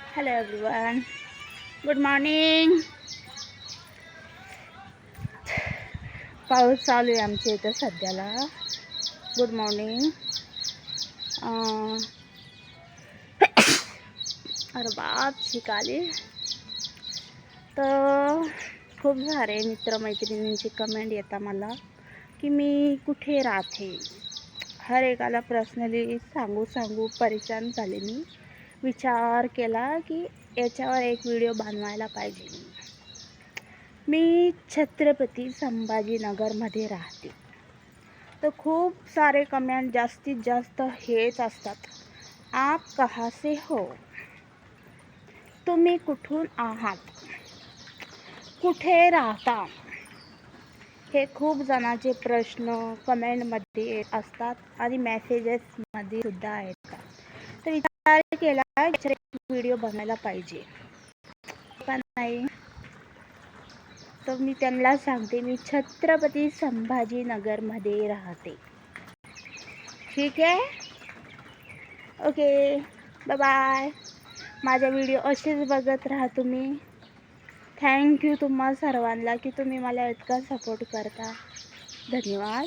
Hello everyone, good morning. पाऊस चालू आहे आमच्या इथं सध्याला. Good morning. अरे बाप शिकाली. तर खूप सारे मित्रमैत्रिणींची कमेंट येतात मला की मी कुठे राहते. हर एकाला पर्सनली सांगू परेशान झाले. विचार केला की याच्यावर एक व्हिडिओ बनवायला पाहिजे. मी छत्रपती संभाजीनगरमध्ये राहते. तर खूप सारे कमेंट जास्तीत जास्त हेच असतात, आप कहाँ से हो, तुम्ही कुठून आहात, कुठे राहता. हे खूप जणांचे प्रश्न कमेंटमध्ये येत असतात आणि मेसेजेसमध्ये सुद्धा येतात. तर विचार केला व्हिडिओ बनायला पाहिजे का नाही. तर मी त्यांना सांगते, मी छत्रपती संभाजीनगरमध्ये राहते. ठीक आहे, ओके, बाय बाय. माझा व्हिडिओ असेच बघत राहा तुम्ही. थँक्यू तुम्हा सर्वांना की तुम्ही मला इतका सपोर्ट करता. धन्यवाद.